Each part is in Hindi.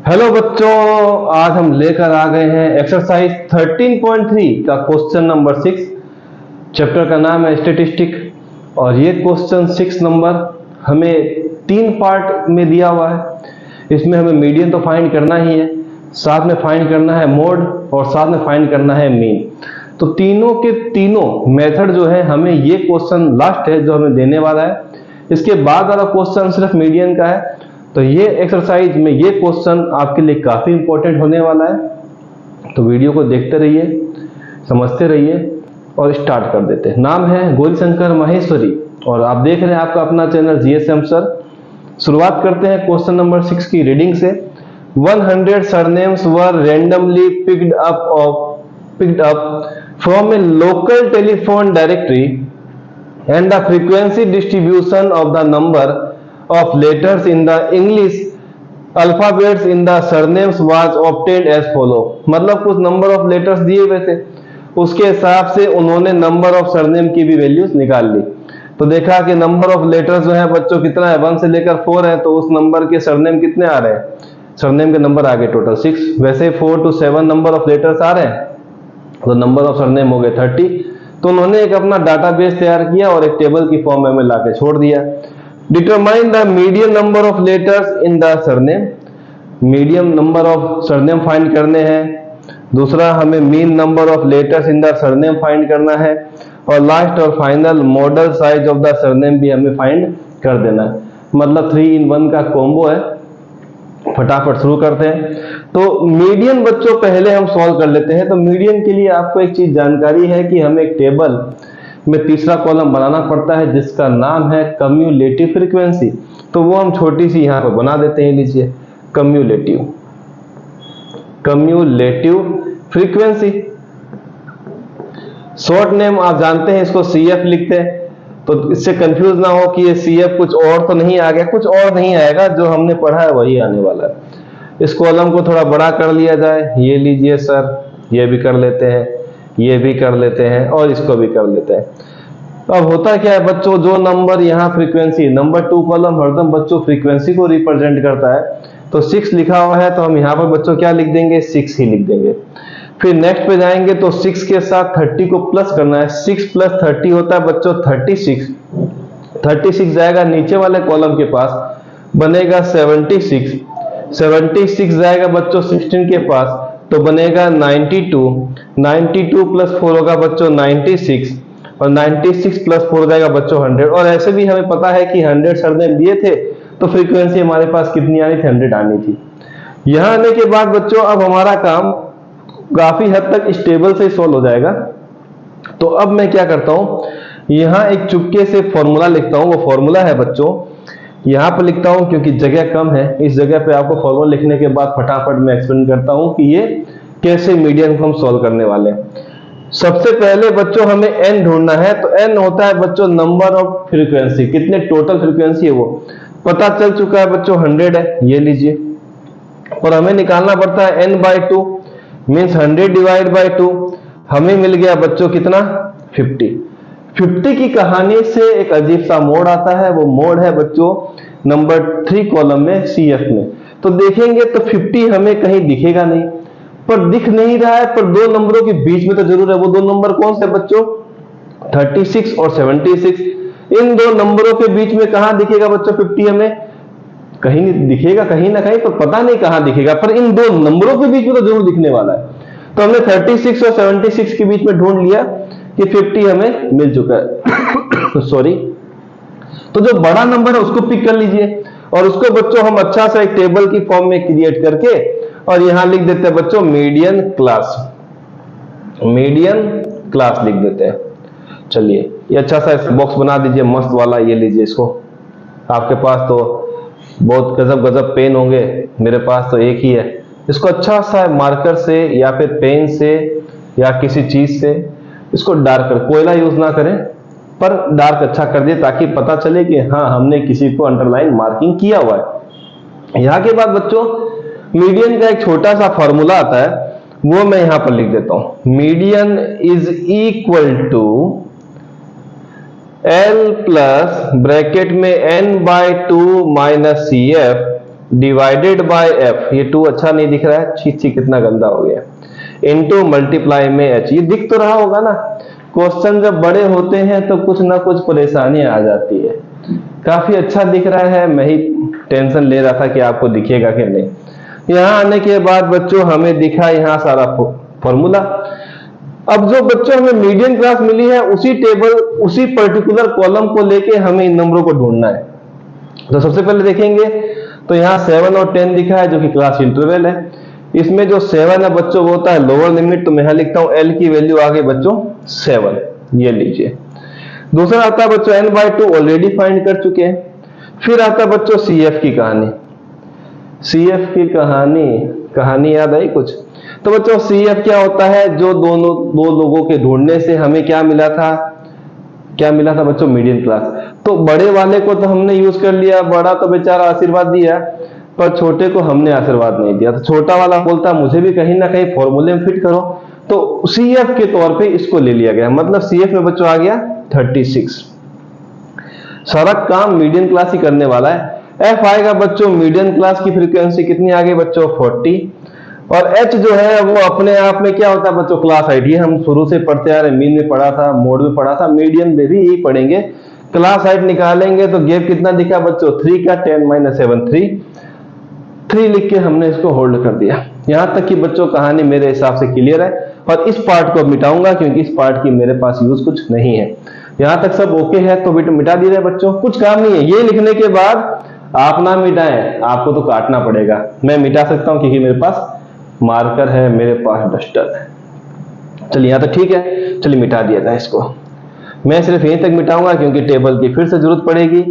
हेलो बच्चों, आज हम लेकर आ गए हैं एक्सरसाइज 13.3 का क्वेश्चन नंबर 6। चैप्टर का नाम है स्टैटिस्टिक और ये क्वेश्चन 6 नंबर हमें 3 पार्ट में दिया हुआ है। इसमें हमें मीडियन तो फाइंड करना ही है, साथ में फाइंड करना है मोड और साथ में फाइंड करना है मीन। तो तीनों के तीनों मेथड जो है हमें ये क्वेश्चन लास्ट है जो हमें देने वाला है। इसके बाद वाला क्वेश्चन सिर्फ मीडियन का है। तो ये एक्सरसाइज में ये क्वेश्चन आपके लिए काफी इंपॉर्टेंट होने वाला है। तो वीडियो को देखते रहिए, समझते रहिए और स्टार्ट कर देते हैं। नाम है गौरीशंकर माहेश्वरी और आप देख रहे हैं आपका अपना चैनल जीएसएम सर। शुरुआत करते हैं क्वेश्चन नंबर 6 की रीडिंग से। 100 surnames were randomly picked up from A local telephone directory and the frequency distribution of the number of letters in the English alphabets in the surnames was obtained as follow। मतलब कुछ नंबर ऑफ लेटर्स दिए हुए थे, उसके हिसाब से उन्होंने नंबर ऑफ सरनेम की भी वैल्यूज निकाल ली। तो देखा कि नंबर ऑफ लेटर्स जो है बच्चों कितना है, 1 से लेकर 4 है, तो उस नंबर के सरनेम कितने आ रहे हैं, सरनेम के नंबर आ गए टोटल 6। वैसे 4 to 7 नंबर ऑफ लेटर्स आ रहे हैं, तो नंबर ऑफ सरनेम हो गए 30। तो उन्होंने एक अपना डाटाबेस तैयार किया और एक टेबल की फॉर्म में लाके छोड़ दिया। Determine the median number of letters in the surname. Medium number of surname find करने हैं। दूसरा हमें mean number of letters in the surname find करना है और लास्ट और final model size of the surname भी हमें फाइंड कर देना है। मतलब 3 in 1 का कॉम्बो है। फटाफट शुरू करते हैं। तो मीडियन बच्चों पहले हम सॉल्व कर लेते हैं। तो मीडियन के लिए आपको एक चीज जानकारी है कि हमें एक टेबल में तीसरा कॉलम बनाना पड़ता है जिसका नाम है कम्युलेटिव फ्रीक्वेंसी। तो वो हम छोटी सी यहां पर बना देते हैं। लीजिए कम्युलेटिव फ्रीक्वेंसी। शॉर्ट नेम आप जानते हैं, इसको CF लिखते हैं। तो इससे कंफ्यूज ना हो कि ये CF कुछ और तो नहीं आ गया, कुछ और नहीं आएगा, जो हमने पढ़ा है वही आने वाला है। इस कॉलम को थोड़ा बड़ा कर लिया जाए। ये लीजिए सर, ये भी कर लेते हैं, ये भी कर लेते हैं और इसको भी कर लेते हैं। अब होता क्या है बच्चों, जो नंबर यहाँ फ्रीक्वेंसी नंबर 2 कॉलम हरदम बच्चों फ्रीक्वेंसी को रिप्रेजेंट करता है। तो 6 लिखा हुआ है तो हम यहाँ पर बच्चों क्या लिख देंगे, 6 ही लिख देंगे। फिर नेक्स्ट पे जाएंगे तो 6 के साथ 30 को प्लस करना है। 6 + 30 होता है बच्चों 36। 36 जाएगा नीचे वाले कॉलम के पास, बनेगा 76। 76 जाएगा बच्चों 16 के पास, तो बनेगा 92। 92 + 4 होगा बच्चों 96 और 96 + 4 जाएगा बच्चों 100। और ऐसे भी हमें पता है कि 100 सरनेम दिए थे तो फ्रीक्वेंसी हमारे पास कितनी आनी थी, 100 आनी थी। यहां आने के बाद बच्चों अब हमारा काम काफी हद तक इस टेबल से सॉल्व हो जाएगा। तो अब मैं क्या करता हूं, यहां एक चुपके से फॉर्मूला लिखता हूं। वो फॉर्मूला है बच्चों, यहां पर लिखता हूं क्योंकि जगह कम है। इस जगह पे आपको फॉर्मूला लिखने के बाद फटाफट मैं एक्सप्लेन करता हूं कि ये कैसे मीडियन को हम सॉल्व करने वाले हैं। सबसे पहले बच्चों हमें n ढूंढना है। तो n होता है बच्चों नंबर ऑफ फ्रीक्वेंसी, कितने टोटल फ्रीक्वेंसी है वो पता चल चुका है बच्चों, 100 है, ये लीजिए। और हमें निकालना पड़ता है n/2 मीन्स 100 / 2। हमें मिल गया बच्चों कितना, 50। 50 की कहानी से एक अजीब सा मोड आता है। वो मोड है बच्चों नंबर 3 कॉलम में CF में। तो देखेंगे तो 50 हमें कहीं दिखेगा नहीं, पर दिख नहीं रहा है, पर 2 नंबरों के बीच में तो जरूर है। वो 2 नंबर कौन से बच्चों, 36 और 76। इन 2 नंबरों के बीच में कहां दिखेगा बच्चों 50, हमें कहीं नहीं दिखेगा, कहीं ना कहीं, पर पता नहीं कहां दिखेगा, पर इन 2 नंबरों के बीच में तो जरूर दिखने वाला है। तो हमने 36 और 76 के बीच में ढूंढ लिया कि 50 हमें मिल चुका है। सॉरी। तो जो बड़ा नंबर है उसको पिक कर लीजिए और उसको बच्चों हम अच्छा सा एक टेबल की फॉर्म में क्रिएट करके और यहां लिख देते हैं बच्चों मीडियन क्लास लिख देते हैं। चलिए ये अच्छा सा बॉक्स बना दीजिए मस्त वाला, ये लीजिए इसको। आपके पास तो बहुत गजब पेन होंगे, मेरे पास तो एक ही है। इसको अच्छा सा मार्कर से या फिर पेन से या किसी चीज से इसको डार्क कर, कोयला यूज ना करें पर डार्क अच्छा कर दिए ताकि पता चले कि हाँ हमने किसी को अंडरलाइन मार्किंग किया हुआ है। यहां के बाद बच्चों मीडियन का एक छोटा सा फॉर्मूला आता है, वो मैं यहां पर लिख देता हूं। Median is equal to L plus bracket में n/2 - CF divided by F, ये 2 अच्छा नहीं दिख रहा है, छी कितना गंदा हो गया, इनटू मल्टीप्लाई में एच। ये दिख तो रहा होगा ना। क्वेश्चन जब बड़े होते हैं तो कुछ ना कुछ परेशानी आ जाती है। काफी अच्छा दिख रहा है, मैं ही टेंशन ले रहा था कि आपको दिखेगा कि नहीं। यहाँ आने के बाद बच्चों हमें दिखा यहाँ सारा फॉर्मूला। अब जो बच्चों हमें मीडियन क्लास मिली है, उसी टेबल उसी पर्टिकुलर कॉलम को लेके हमें इन नंबरों को ढूंढना है। तो सबसे पहले देखेंगे तो यहाँ 7 और 10 दिखा है जो कि क्लास इंटरवल है। इसमें जो 7 है बच्चों वो होता है लोअर लिमिट, तो मैं यहां लिखता हूं एल की वैल्यू आ गई बच्चों 7, ये लीजिए। दूसरा आता है बच्चों n/2, ऑलरेडी फाइंड कर चुके हैं। फिर आता है बच्चों CF की कहानी। CF की कहानी याद आई कुछ? तो बच्चों CF क्या होता है, जो दो लोगों के ढूंढने से हमें क्या मिला था बच्चों, मीडियन क्लास। तो बड़े वाले को तो हमने यूज कर लिया, बड़ा तो बेचारा आशीर्वाद दिया, पर छोटे को हमने आशीर्वाद नहीं दिया। तो छोटा वाला बोलता मुझे भी कहीं ना कहीं फॉर्मूले में फिट करो, तो CF के तौर पे इसको ले लिया गया। मतलब CF में बच्चों आ गया 36। सारा काम मीडियन क्लास ही करने वाला है। F आएगा बच्चों, मीडियन क्लास की फ्रीक्वेंसी कितनी आ गई बच्चों 40। और H जो है वो अपने आप में क्या होता है बच्चों, क्लास हाइट। ये हम शुरू से पढ़ते आ रहे, मीन में पढ़ा था, मोड में पढ़ा था, मीडियन में भी यही पढ़ेंगे। क्लास हाइट निकालेंगे तो गैप कितना दिखा बच्चों 3 का, 10 - 7 3 लिख के हमने इसको होल्ड कर दिया। यहां तक कि बच्चों कहानी मेरे हिसाब से क्लियर है। और इस पार्ट को मिटाऊंगा क्योंकि इस पार्ट की मेरे पास यूज कुछ नहीं है। यहां तक सब ओके है तो मिटा दी रहे बच्चों, कुछ काम नहीं है। ये लिखने के बाद आप ना मिटाएं, आपको तो काटना पड़ेगा। मैं मिटा सकता हूं क्योंकि मेरे पास मार्कर है, मेरे पास डस्टर है। चलिए यहां तक ठीक है, चलिए मिटा दिया था इसको। मैं सिर्फ यहीं तक मिटाऊंगा क्योंकि टेबल की फिर से जरूरत पड़ेगी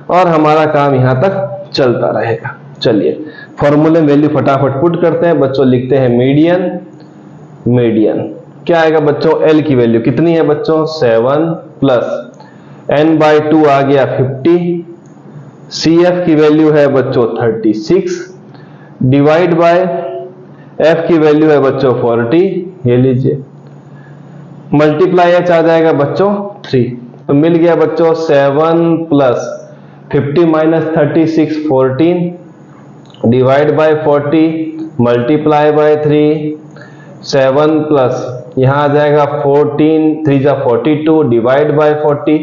और हमारा काम यहां तक चलता रहेगा। चलिए फॉर्मूले वैल्यू फटाफट पुट करते हैं बच्चों। लिखते हैं मीडियन क्या आएगा बच्चों, एल की वैल्यू कितनी है बच्चों 7 प्लस n/2 आ गया 50। CF की वैल्यू है बच्चों 36 डिवाइड बाय F की वैल्यू है बच्चों 40, ये लीजिए। मल्टीप्लाई H आ जाएगा बच्चों 3। तो मिल गया बच्चों 7 plus 50 - 36 14 divide by 40 multiply by 3। 7 plus यहां आ जाएगा 14 3 जा 42 डिवाइड बाय 40।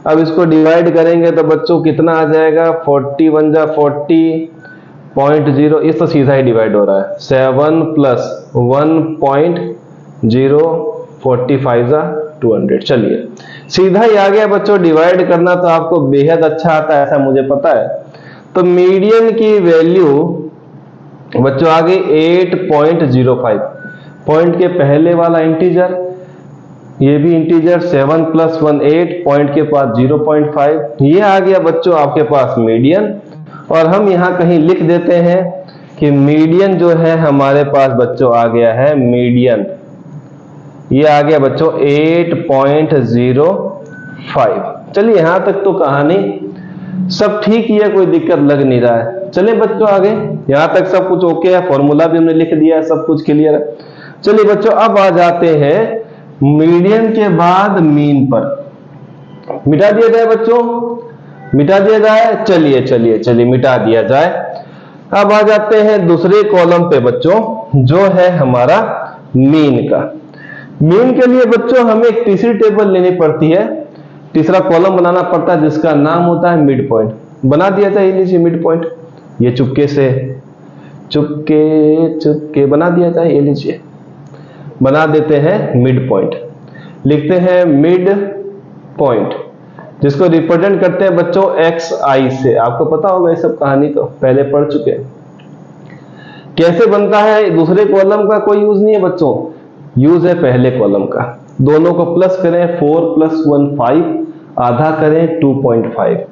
अब इसको डिवाइड करेंगे तो बच्चों कितना आ जाएगा 41 जा 40.0, इस तो सीधा ही डिवाइड हो रहा है। 7 प्लस 1.0 45 जा 200। चलिए सीधा ही आ गया बच्चों। डिवाइड करना तो आपको बेहद अच्छा आता है, ऐसा मुझे पता है। तो मीडियन की वैल्यू बच्चों आ गई 8.05। पॉइंट के पहले वाला इंटीजर, ये भी इंटीजर 7 प्लस 1 8, पॉइंट के पास 0.5, ये आ गया बच्चों आपके पास मीडियन। और हम यहां कहीं लिख देते हैं कि मीडियन जो है हमारे पास बच्चों आ गया है मीडियन, ये आ गया बच्चों 8.05। चलिए यहां तक तो कहानी सब ठीक ही है, कोई दिक्कत लग नहीं रहा है। चलिए बच्चों आगे, यहां तक सब कुछ ओके है, फॉर्मूला भी हमने लिख दिया है, सब कुछ क्लियर है। चलिए बच्चों अब आ जाते हैं मीडियन के बाद मीन पर। मिटा दिया जाए बच्चों, मिटा दिया जाए। चलिए मिटा दिया जाए। अब आ जाते हैं दूसरे कॉलम पे बच्चों, जो है हमारा मीन का। मीन के लिए बच्चों हमें एक तीसरी टेबल लेनी पड़ती है, तीसरा कॉलम बनाना पड़ता है जिसका नाम होता है मिड पॉइंट। बना दिया जाए, लीजिए मिड पॉइंट, ये चुपके बना दिया जाए, ये लीजिए बना देते हैं मिड पॉइंट। लिखते हैं मिड पॉइंट, जिसको रिप्रेजेंट करते हैं बच्चों XI से। आपको पता होगा ये सब कहानी, तो पहले पढ़ चुके हैं। कैसे बनता है, दूसरे कॉलम का कोई यूज नहीं है बच्चों, यूज है पहले कॉलम का। दोनों को प्लस करें, 4 + 1 5, आधा करें 2.5।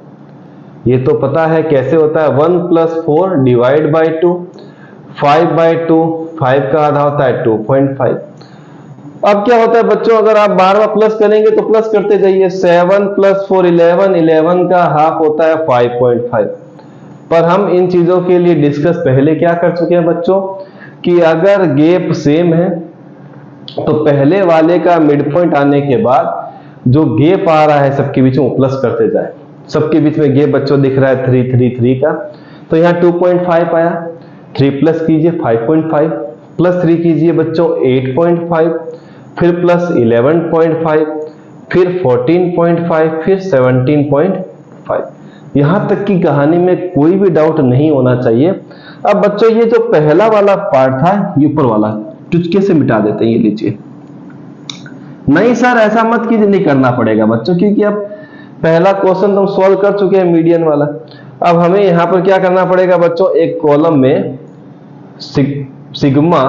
ये तो पता है कैसे होता है, 1 + 4 डिवाइड बाय 2, 5/2, 5 का आधा होता है 2.5। अब क्या होता है बच्चों, अगर आप बार बार प्लस करेंगे तो प्लस करते जाइए। 7 + 4 11, 11 का हाफ होता है 5.5। पर हम इन चीजों के लिए डिस्कस पहले क्या कर चुके हैं बच्चों, कि अगर गैप सेम है तो पहले वाले का मिड पॉइंट आने के बाद जो गैप आ रहा है सबके बीच में प्लस करते जाए। सबके बीच में गैप बच्चों दिख रहा है 3 3 3 का, तो यहाँ 2.5 आया, 3 प्लस कीजिए 5.5, प्लस 3 कीजिए बच्चों 8.5, फिर प्लस 11.5, फिर 14.5, फिर 17.5। यहां तक की कहानी में कोई भी डाउट नहीं होना चाहिए। अब बच्चों ये जो पहला वाला पार्ट था, ये ऊपर वाला चुटकी से मिटा देते हैं, ये लीजिए। नहीं सर ऐसा मत कीजिए, नहीं करना पड़ेगा बच्चों, क्योंकि अब पहला क्वेश्चन तो हम सॉल्व कर चुके हैं मीडियन वाला। अब हमें यहां पर क्या करना पड़ेगा बच्चों, एक कॉलम में सिग्मा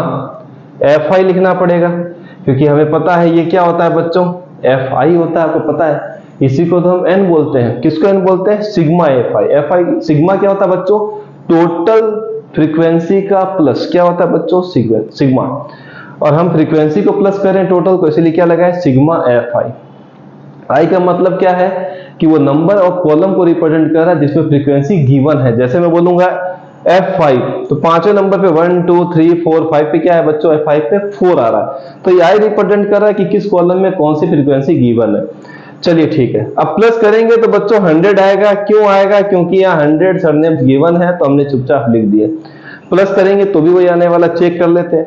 Fi लिखना पड़ेगा, क्योंकि हमें पता है ये क्या होता है बच्चों, Fi होता है, आपको पता है। इसी को तो हम n बोलते हैं। किसको n बोलते हैं? Sigma Fi। सिग्मा क्या होता है बच्चों? टोटल फ्रीक्वेंसी का प्लस क्या होता है बच्चों? सिग्मा। और हम फ्रीक्वेंसी को प्लस कर रहे हैं टोटल को, इसलिए क्या लगा है? Sigma Fi। I का मतलब क्या है कि वो नंबर और कॉलम को रिप्रेजेंट कर रहा है जिसमें फ्रीक्वेंसी गिवन है। जैसे मैं बोलूंगा F5, तो पांचवें नंबर पे 1 2 3 4 5 पे क्या है बच्चों? F5 पे 4 आ रहा है, तो ये I रिप्रेजेंट कर रहा है कि किस कॉलम में कौन सी फ्रीक्वेंसी गिवन है। चलिए ठीक है, अब प्लस करेंगे तो बच्चों 100 आएगा। क्यों आएगा? क्योंकि यहाँ 100 सरनेम्स गिवन है, तो हमने चुपचाप लिख दिए। प्लस करेंगे तो भी वही आने वाला, चेक कर लेते हैं।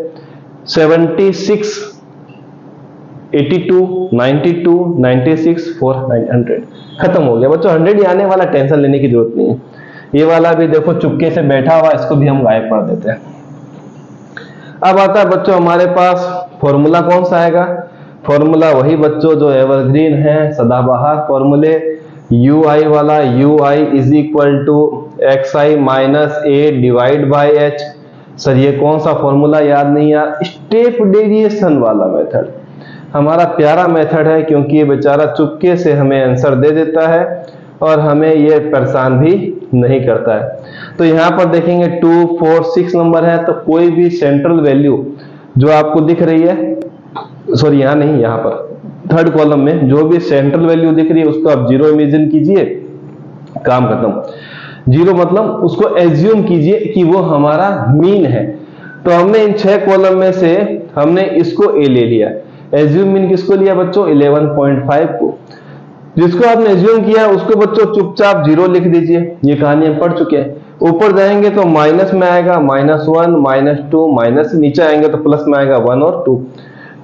76 82 92 96 400 खत्म हो गया बच्चों। 100 ही आने वाला, टेंशन लेने की जरूरत नहीं है। ये वाला भी देखो चुपके से बैठा हुआ, इसको भी हम गायब कर देते हैं। अब आता है बच्चों हमारे पास फॉर्मूला, कौन सा आएगा? फॉर्मूला वही बच्चों जो एवरग्रीन है, सदाबहार फॉर्मूले, ui वाला। ui is equal to xi minus a divide by h। Sir ये कौन सा फॉर्मूला? याद नहीं यार, स्टेप डेविएशन वाला मेथड हमारा प्यारा मेथड है, क्योंकि ये बेचारा चुपके से हमें आंसर दे देता है और हमें ये परेशान भी नहीं करता है। तो यहाँ पर देखेंगे 2 4 6 नंबर है, तो कोई भी सेंट्रल वैल्यू जो आपको दिख रही है, सॉरी यहाँ नहीं, यहाँ पर थर्ड कॉलम में जो भी सेंट्रल वैल्यू दिख रही है उसको आप जीरो इमेजिन कीजिए, काम खत्म। जीरो मतलब उसको एज्यूम कीजिए कि वो हमारा मीन है। तो हमने इन 6 कॉलम में से हमने इसको ए ले लिया। एज्यूम मीन किसको लिया बच्चों? 11.5 को। जिसको आपने एज्यूम किया उसको बच्चों चुपचाप जीरो लिख दीजिए। ये कहानी हम पढ़ चुके हैं। ऊपर जाएंगे तो माइनस में आएगा -1 -2, माइनस नीचे आएंगे तो प्लस में आएगा 1 और 2।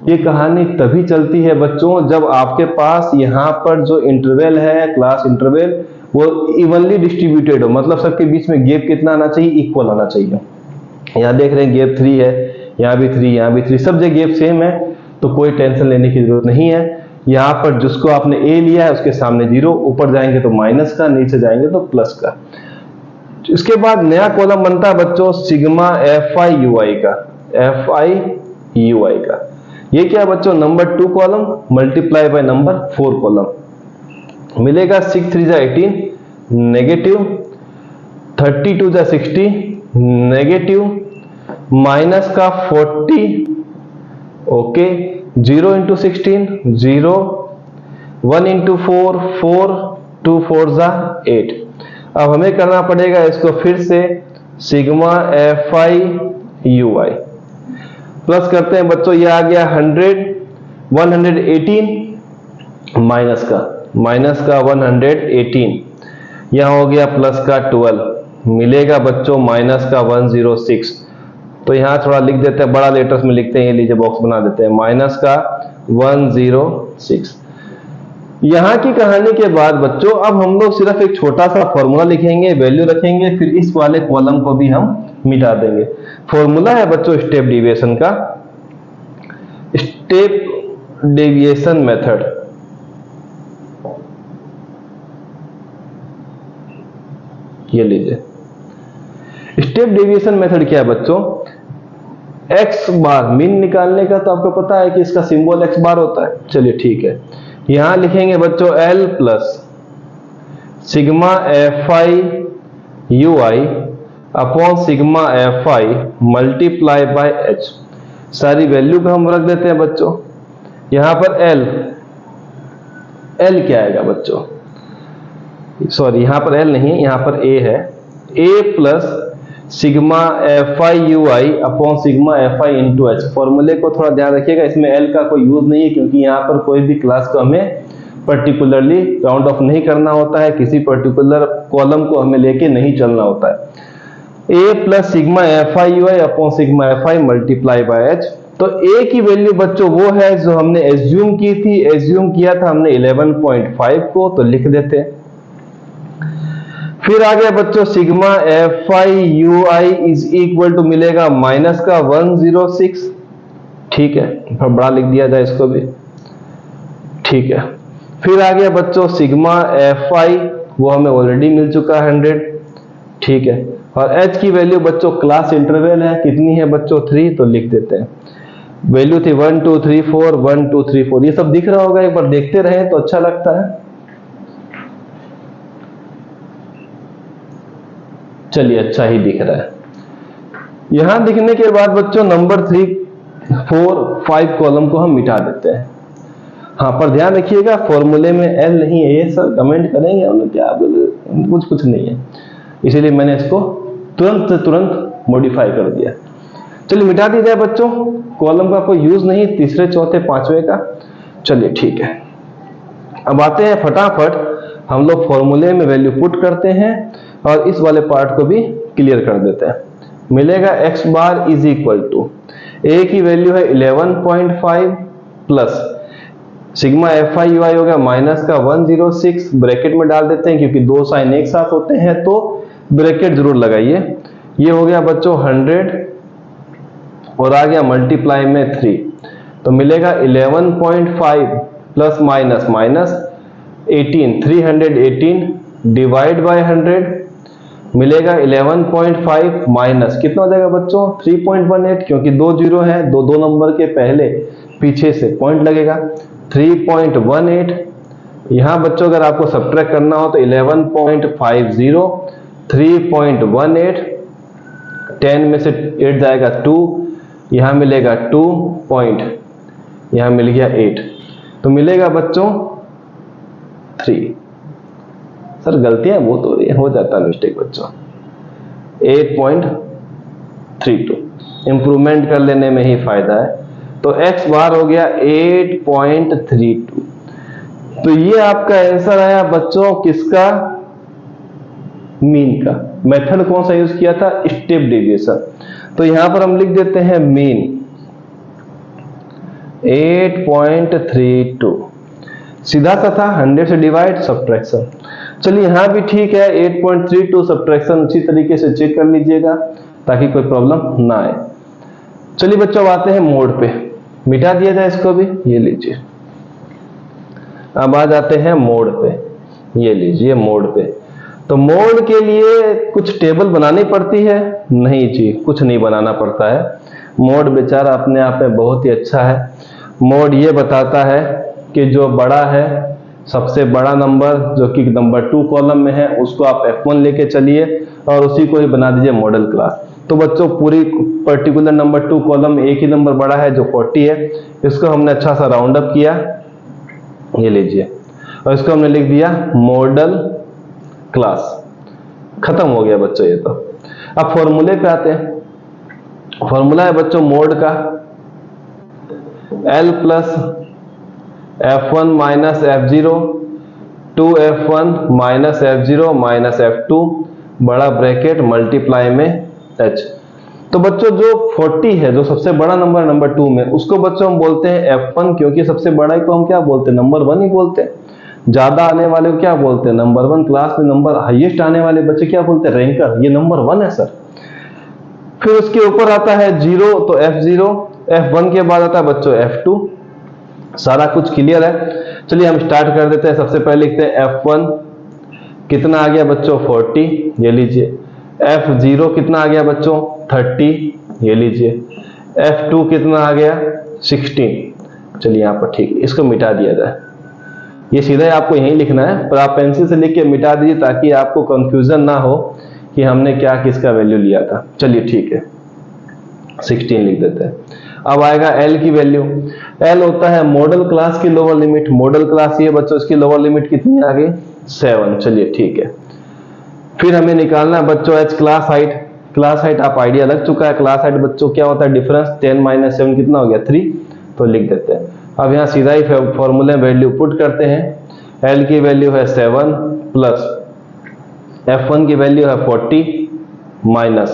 ये कहानी तभी चलती है बच्चों जब आपके पास यहाँ पर जो इंटरवल है, क्लास इंटरवल, वो इवनली डिस्ट्रीब्यूटेड हो। मतलब सबके बीच में गैप कितना आना चाहिए? इक्वल आना चाहिए। यहाँ देख रहे हैं गैप 3 है, यहाँ भी 3, यहाँ भी 3, सब जगह गैप सेम है, तो कोई टेंशन लेने की जरूरत नहीं है। यहाँ पर जिसको आपने ए लिया है उसके सामने जीरो, ऊपर जाएंगे तो माइनस का, नीचे जाएंगे तो प्लस का। इसके बाद नया कॉलम बनता है बच्चों सिग्मा Fi ui का। Fi ui का ये क्या है बच्चों? Number 2 column multiply by number 4 column. मिलेगा 6 3 जा 18 नेगेटिव, 32 जा 60 नेगेटिव, माइनस का 40 ओके, 0 इंटू 16 0, 1 इंटू 4 4, 2 4 जा 8। अब हमें करना पड़ेगा इसको फिर से सिग्मा Fi ui प्लस करते हैं बच्चों। ये आ गया 100 118 माइनस का 118, यहां हो गया प्लस का 12, मिलेगा बच्चों माइनस का 106। तो यहां थोड़ा लिख देते हैं, बड़ा लेटर्स में लिखते हैं, ये लीजिए बॉक्स बना देते हैं, माइनस का 106। यहां की कहानी के बाद बच्चों अब हम लोग सिर्फ एक छोटा सा फॉर्मूला लिखेंगे, वैल्यू रखेंगे, फिर इस वाले कॉलम को भी हम मिटा देंगे। फॉर्मूला है बच्चों स्टेप डेविएशन का, स्टेप डेविएशन मेथड। ये लीजिए स्टेप डेविएशन मेथड क्या है बच्चों? एक्स बार मीन निकालने का तो आपको पता है कि इसका सिंबल एक्स बार होता है। चलिए ठीक है, यहां लिखेंगे बच्चों L plus sigma Fi ui upon sigma Fi multiply by h। सारी वैल्यू को हम रख देते हैं बच्चों। यहां पर L क्या आएगा बच्चों? सॉरी यहां पर L नहीं है, यहां पर A है। A plus sigma Fi ui upon sigma Fi into h। फॉर्मूले को थोड़ा ध्यान रखिएगा, इसमें L का कोई यूज नहीं है, क्योंकि यहाँ पर कोई भी क्लास को हमें पर्टिकुलरली राउंड ऑफ नहीं करना होता है, किसी पर्टिकुलर कॉलम को हमें लेके नहीं चलना होता है। A plus sigma F I U I upon sigma F I multiply by H. तो ए की वैल्यू बच्चों वो है जो हमने एज्यूम की थी, एज्यूम किया था हमने 11.5 को, तो लिख देते हैं। फिर आ गया बच्चों sigma F I U I is equal to मिलेगा माइनस का 106, ठीक है, फिर बड़ा लिख दिया जाए इसको भी, ठीक है। फिर आ गया बच्चों सिग्मा एफ आई, वो हमें ऑलरेडी मिल चुका है 100, ठीक है। और एच की वैल्यू बच्चों क्लास इंटरवल है, कितनी है बच्चों 3, तो लिख देते हैं। वैल्यू थी 1 2 3 4 1 2 3 4, ये सब दिख रहा होगा, एक बार देखते रहे तो अच्छा लगता है। चलिए अच्छा ही दिख रहा है। यहां दिखने के बाद बच्चों नंबर 3 4 5 कॉलम को हम मिटा देते हैं। हाँ, पर ध्यान रखिएगा फॉर्मूले में एल नहीं है, ये सर कमेंट करेंगे हम क्या कुछ नहीं है, इसीलिए मैंने इसको तुरंत मॉडिफाई कर दिया। चलिए मिटा दिया जाए बच्चों, कॉलम का कोई यूज नहीं तीसरे चौथे पांचवे का। चलिए ठीक है, अब आते हैं फटाफट हम लोग फॉर्मूले में वैल्यू पुट करते हैं और इस वाले पार्ट को भी क्लियर कर देते हैं। मिलेगा X bar is equal to, A की वैल्यू है 11.5 plus sigma F I U I हो गया माइनस का 106, ब्रैकेट में डाल देते हैं क्योंकि दो साइन एक साथ होते हैं तो ब्रैकेट जरूर लगाइए। ये हो गया बच्चों 100 और आ गया मल्टीप्लाई में 3, तो मिलेगा 11.5 plus minus minus 18, 318 divide by 100 मिलेगा 11.5 माइनस कितना हो जाएगा बच्चों 3.18, क्योंकि दो जीरो है, दो नंबर के पहले पीछे से पॉइंट लगेगा 3.18। यहां बच्चों अगर आपको सब्ट्रैक्ट करना हो तो 11.50 3.18, 10 में से 8 जाएगा 2, यहां मिलेगा 2 पॉइंट, यहां मिल गया 8, तो मिलेगा बच्चों 3। सर गलतियां बहुत हो रही है, हो जाता है मिस्टेक बच्चों। 8.32, इंप्रूवमेंट कर लेने में ही फायदा है। तो x बार हो गया 8.32। तो ये आपका आंसर आया बच्चों किसका, मीन का। मेथड कौन सा यूज किया था, स्टेप डेविएशन। तो यहां पर हम लिख देते हैं मीन 8.32, सीधा सा था 100 से डिवाइड सब्ट्रैक्शन। चलिए यहां भी ठीक है 8.32 सब्ट्रैक्शन उसी तरीके से चेक कर लीजिएगा ताकि कोई प्रॉब्लम ना आए। चलिए बच्चों आते हैं मोड पे, मिटा दिया जाए इसको भी, ये लीजिए। अब आ जाते हैं मोड पे, ये लीजिए मोड पे। तो मोड के लिए कुछ टेबल बनानी पड़ती है, नहीं जी कुछ नहीं बनाना पड़ता है। मोड बेचारा अपने आप में बहुत ही अच्छा है। मोड ये बताता है कि जो बड़ा है, सबसे बड़ा नंबर जो कि नंबर 2 कॉलम में है उसको आप F1 लेके चलिए और उसी को ही बना दीजिए मॉडल क्लास। तो बच्चों पूरी पर्टिकुलर नंबर 2 कॉलम में एक ही नंबर बड़ा है जो 40 है, इसको हमने अच्छा सा राउंड अप किया, ये लीजिए, और इसको हमने लिख दिया मॉडल क्लास। खत्म हो गया बच्चों ये तो। अब फॉर्मूले पे आते हैं। फॉर्मूला है बच्चों मोड का L plus F1 minus F0 2F1 minus F0 minus F2 बड़ा ब्रैकेट मल्टीप्लाई में H। तो बच्चों जो 40 है, जो सबसे बड़ा नंबर नंबर 2 में, उसको बच्चों हम बोलते हैं F1, क्योंकि सबसे बड़ा को हम क्या बोलते हैं, नंबर 1 ही बोलते हैं। ज्यादा आने वाले को क्या बोलते हैं, नंबर 1। क्लास में नंबर हाईएस्ट आने वाले बच्चे क्या बोलते हैं, रैंकर, ये नंबर 1 है सर। फिर उसके ऊपर आता है 0 तो F0, F1 के बाद आता है बच्चों F2। सारा कुछ क्लियर है। चलिए हम स्टार्ट कर देते हैं। सबसे पहले लिखते हैं F1 कितना आ गया बच्चों 40, ये लीजिए। F0 कितना आ गया बच्चों 30, ये लीजिए। F2 कितना आ गया 16। चलिए यहाँ पर ठीक, इसको मिटा दिया जाए। ये सीधा आपको यहीं लिखना है, पर आप पेंसिल से लिख के मिटा दीजिए ताकि आपको कंफ्यूजन ना हो कि हमने क्या किसका वैल्यू लिया था। चलिए ठीक है 16 लिख देते हैं। अब आएगा L की वैल्यू। L होता है मॉडल क्लास की लोअर लिमिट। मॉडल क्लास ये बच्चों, इसकी लोअर लिमिट कितनी आ गई 7। चलिए ठीक है। फिर हमें निकालना है बच्चों H class height. Class height आप आइडिया लग चुका है। क्लास हाइट बच्चों क्या होता है, डिफरेंस 10 माइनस 7 कितना हो गया 3, तो लिख देते हैं। अब यहाँ सीधा ही फॉर्मूले में वैल्यू पुट करते हैं। L की वैल्यू है 7 प्लस F1 की वैल्यू है 40 माइनस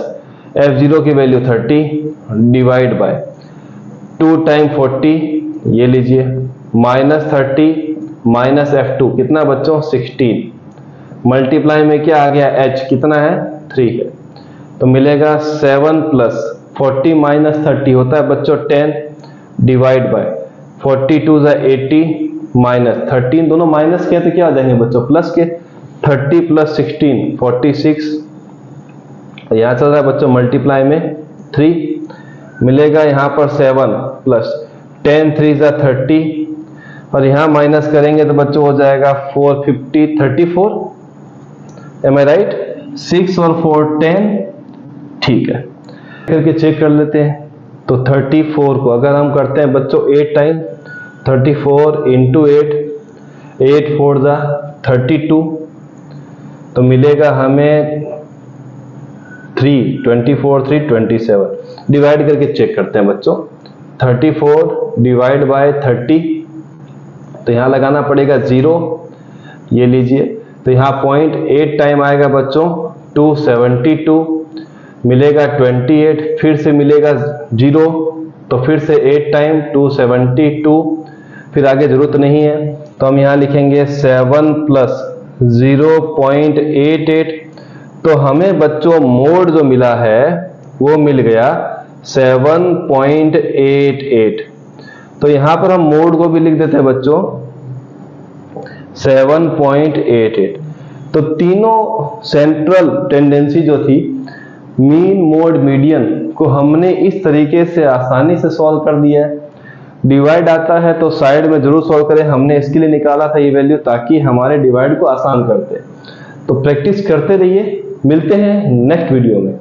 f0 की वैल्यू 30 डिवाइड बाय 2 टाइम 40, ये लीजिए, माइनस 30 माइनस f2 कितना बच्चों 16, मल्टीप्लाई में क्या आ गया h कितना है 3 है, तो मिलेगा 7 प्लस 40 माइनस 30 होता है बच्चों 10 डिवाइड बाय 42 = 80 माइनस 13, दोनों माइनस के तो क्या आ जाएंगे बच्चों प्लस के, 30 प्लस 16 46, यहां चल रहा है बच्चों मल्टीप्लाई में 3, मिलेगा यहां पर 7 प्लस 10 3 = 30, और यहां माइनस करेंगे तो बच्चों हो जाएगा 450 34, एम आई राइट, 6 और 4 10, ठीक है, करके चेक कर लेते हैं। तो 34 को अगर हम करते हैं बच्चों 8 टाइम, 34 इंटू 8, 8 4 ज़ा 32, तो मिलेगा हमें 3 24 3 27, डिवाइड करके चेक करते हैं बच्चों, 34 डिवाइड बाय 30, तो यहां लगाना पड़ेगा 0, ये लीजिए, तो यहां 0.8 टाइम आएगा बच्चों 272, मिलेगा 28, फिर से मिलेगा 0, तो फिर से 8 टाइम 272, फिर आगे जरूरत नहीं है, तो हम यहां लिखेंगे 7 प्लस 0.88, तो हमें बच्चों मोड जो मिला है वो मिल गया 7.88, तो यहां पर हम मोड को भी लिख देते हैं बच्चों 7.88, तो तीनों सेंट्रल टेंडेंसी जो थी, मीन मोड मीडियन को हमने इस तरीके से आसानी से सॉल्व कर दिया है। डिवाइड आता है तो साइड में जरूर सॉल्व करें, हमने इसके लिए निकाला था ये वैल्यू ताकि हमारे डिवाइड को आसान करते, तो प्रैक्टिस करते रहिए, मिलते हैं नेक्स्ट वीडियो में।